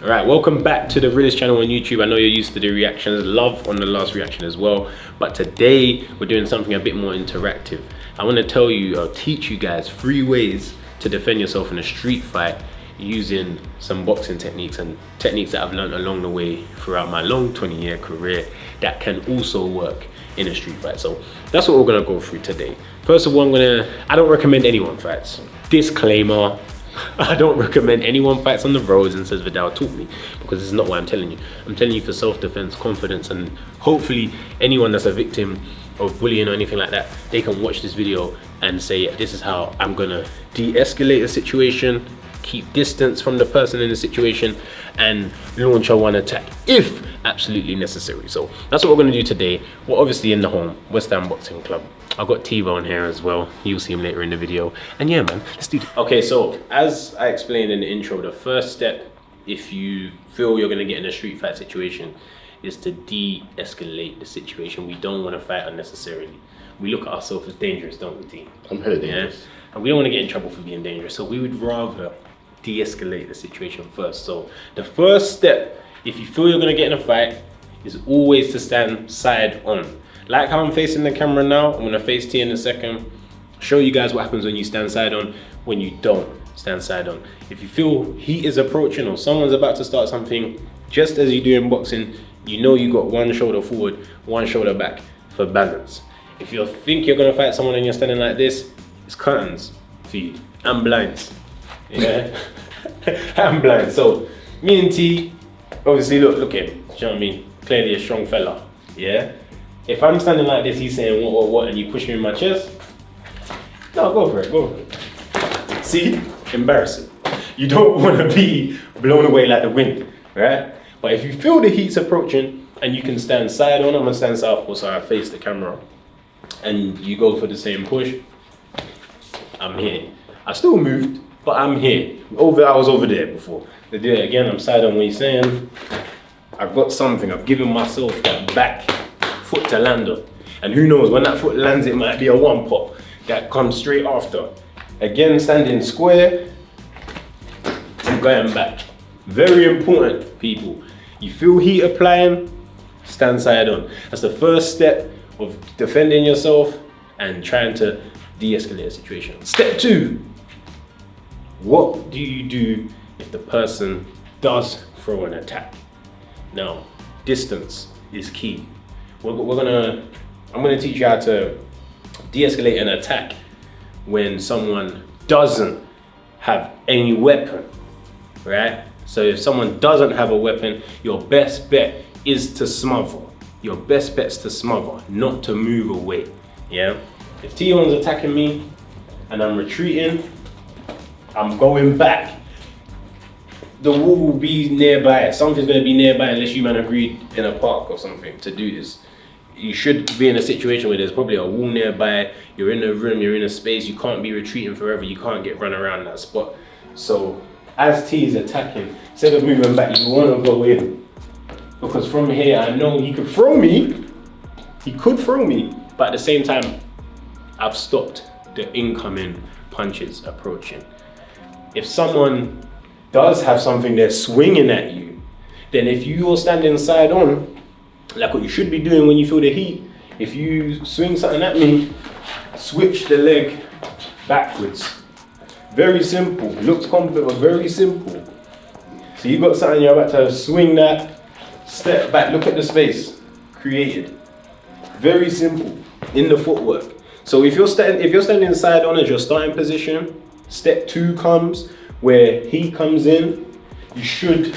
Alright, welcome back to the Viddal channel on YouTube. I know you're used to the reactions, love on the last reaction as well. But today, we're doing something a bit more interactive. I want to tell you, or teach you guys 3 ways to defend yourself in a street fight using some boxing techniques and techniques that I've learned along the way throughout my long 20-year career that can also work in a street fight. So that's what we're gonna go through today. First of all, I don't recommend anyone fights. Disclaimer. I don't recommend anyone fights on the roads and says Viddal taught me, because this is not what I'm telling you. I'm telling you for self-defense, confidence, and hopefully anyone that's a victim of bullying or anything like that, they can watch this video and say, this is how I'm gonna de-escalate a situation, keep distance from the person in the situation, and launch a one attack if absolutely necessary. So that's what we're gonna do today. We're obviously in the home, West Ham Boxing Club. I've got T-Bone here as well. You'll see him later in the video. And yeah, man, let's do this. Okay, so as I explained in the intro, the first step, if you feel you're gonna get in a street fight situation, is to de-escalate the situation. We don't wanna fight unnecessarily. We look at ourselves as dangerous, don't we, T? I'm hella dangerous. Yeah? And we don't wanna get in trouble for being dangerous. So we would rather de-escalate the situation first. So the first step, if you feel you're gonna get in a fight, is always to stand side on. Like how I'm facing the camera now, I'm gonna face T in a second, show you guys what happens when you stand side on, when you don't stand side on. If you feel heat is approaching or someone's about to start something, just as you do in boxing, you know you got one shoulder forward, one shoulder back for balance. If you think you're gonna fight someone and you're standing like this, it's curtains for you, and blinds. Yeah, I'm blind. So me and T, obviously look at him, do you know what I mean? Clearly a strong fella, yeah? If I'm standing like this, he's saying what, and you push me in my chest, no, go for it, go for it. See, embarrassing. You don't wanna be blown away like the wind, right? But if you feel the heat's approaching and you can stand side on, I'm gonna stand southpaw so I face the camera, and you go for the same push, I'm here. I still moved, but I'm here. I was over there before. They do it again, I'm side on what he's saying. I've got something, I've given myself that back foot to land on. And who knows, when that foot lands, it might be a one pop that comes straight after. Again, standing square, and going back. Very important, people. You feel heat applying, stand side on. That's the first step of defending yourself and trying to de-escalate a situation. Step 2. What do you do if the person does throw an attack? Now, distance is key. I'm gonna teach you how to de-escalate an attack when someone doesn't have any weapon, right? So if someone doesn't have a weapon, your best bet is to smother. Your best bet's to smother, not to move away, yeah? If T1's attacking me and I'm retreating, I'm going back. The wall will be nearby. Something's gonna be nearby unless you man agreed in a park or something to do this. You should be in a situation where there's probably a wall nearby, you're in a room, you're in a space, you can't be retreating forever, you can't get run around that spot. So as T is attacking, instead of moving back, you wanna go in. Because from here, I know he could throw me, but at the same time, I've stopped the incoming punches approaching. If someone does have something they're swinging at you, then if you're standing side on, like what you should be doing when you feel the heat, if you swing something at me, switch the leg backwards. Very simple, looks complicated, but very simple. So you got something, you're about to swing that, step back, look at the space created. Very simple in the footwork. So if you're standing side on as your starting position, step 2 comes where he comes in, you should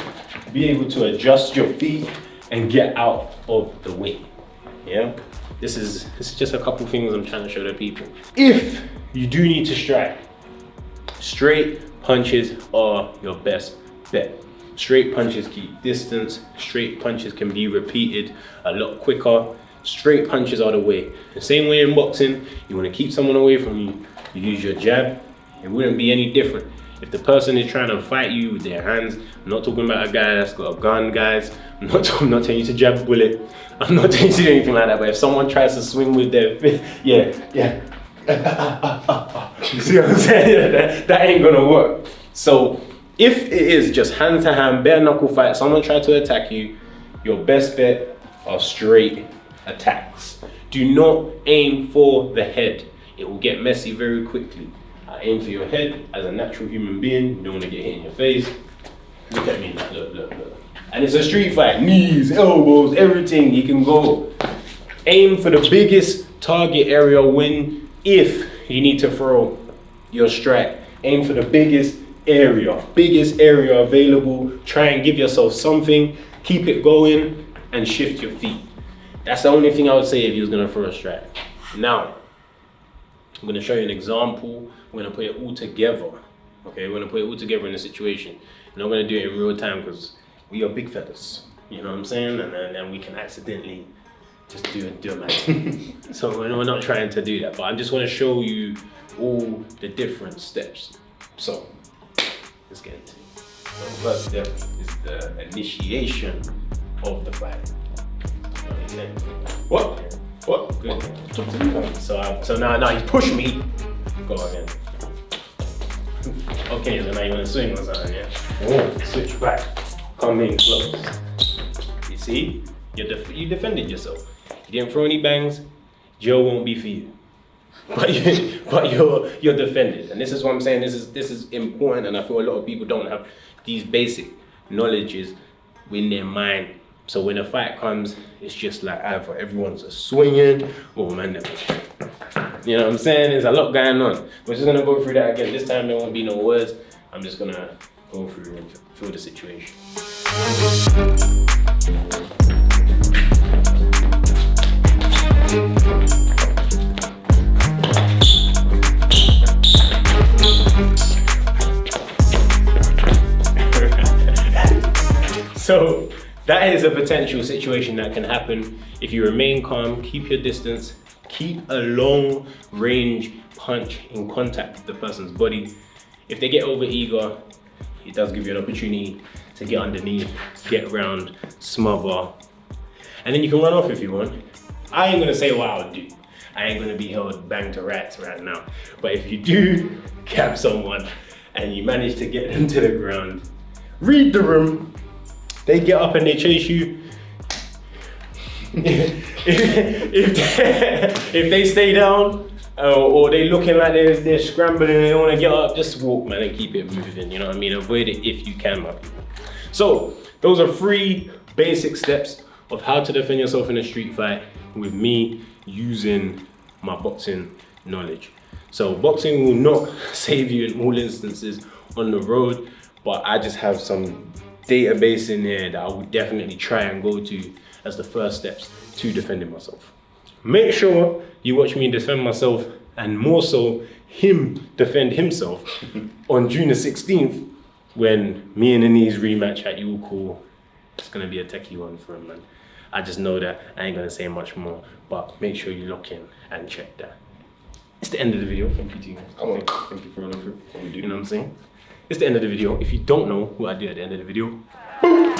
be able to adjust your feet and get out of the way, yeah? This is just a couple things I'm trying to show the people. If you do need to strike, straight punches are your best bet. Straight punches keep distance, straight punches can be repeated a lot quicker. Straight punches are the way. The same way in boxing, you wanna keep someone away from you, you use your jab. It wouldn't be any different. If the person is trying to fight you with their hands, I'm not talking about a guy that's got a gun, guys. I'm not telling you to jab a bullet. I'm not telling you to do anything like that, but if someone tries to swing with their fist, yeah. You see what I'm saying? That ain't gonna work. So If it is just hand to hand, bare knuckle fight, someone try to attack you, your best bet are straight attacks. Do not aim for the head. It will get messy very quickly. I aim for your head as a natural human being. You don't want to get hit in your face. Look at me, look. And it's a street fight, knees, elbows, everything, you can go. Aim for the biggest target area when, if you need to throw your strike, aim for the biggest area available. Try and give yourself something, keep it going, and shift your feet. That's the only thing I would say if you was gonna throw a strike. Now, I'm gonna show you an example. We're gonna put it all together. Okay, we're gonna put it all together in a situation. And I'm gonna do it in real time because we are big fellas. You know what I'm saying? And then we can accidentally just do a magic. So we're not trying to do that, but I just wanna show you all the different steps. So, let's get into it. The first step is the initiation of the fight. Okay. What? Good. So now you push me. Go again. Okay, so now you want to swing or something, yeah? Oh, switch back. Come in close. You see? You defended yourself. You didn't throw any bangs. Joe won't be for you. But you're defended. And this is what I'm saying. This is important, and I feel a lot of people don't have these basic knowledges in their mind. So when a fight comes, it's just like either everyone's a swinging or man, you know what I'm saying? There's a lot going on. We're just gonna go through that again. This time there won't be no words. I'm just gonna go through and feel the situation. So that is a potential situation that can happen if you remain calm, keep your distance, keep a long range punch in contact with the person's body. If they get over eager, it does give you an opportunity to get underneath, get around, smother, and then you can run off if you want. I ain't gonna say what I would do. I ain't gonna be held bang to rats right now. But if you do cap someone and you manage to get them to the ground, read the room. They get up and they chase you. if they stay down or they looking like they're scrambling and they don't want to get up, just walk, man, and keep it moving. You know what I mean? Avoid it if you can, my people. So those are 3 basic steps of how to defend yourself in a street fight with me using my boxing knowledge. So boxing will not save you in all instances on the road, but I just have some database in there that I would definitely try and go to as the first steps to defending myself. Make sure you watch me defend myself, and more so him defend himself on June the 16th when me and Anise rematch at You Cool. It's gonna be a techie one for him, man. I just know that I ain't gonna say much more, but make sure you lock in and check that. It's the end of the video. Thank you to you. Thank you for running through. You know what I'm saying? It's the end of the video. If you don't know what I do at the end of the video, boom!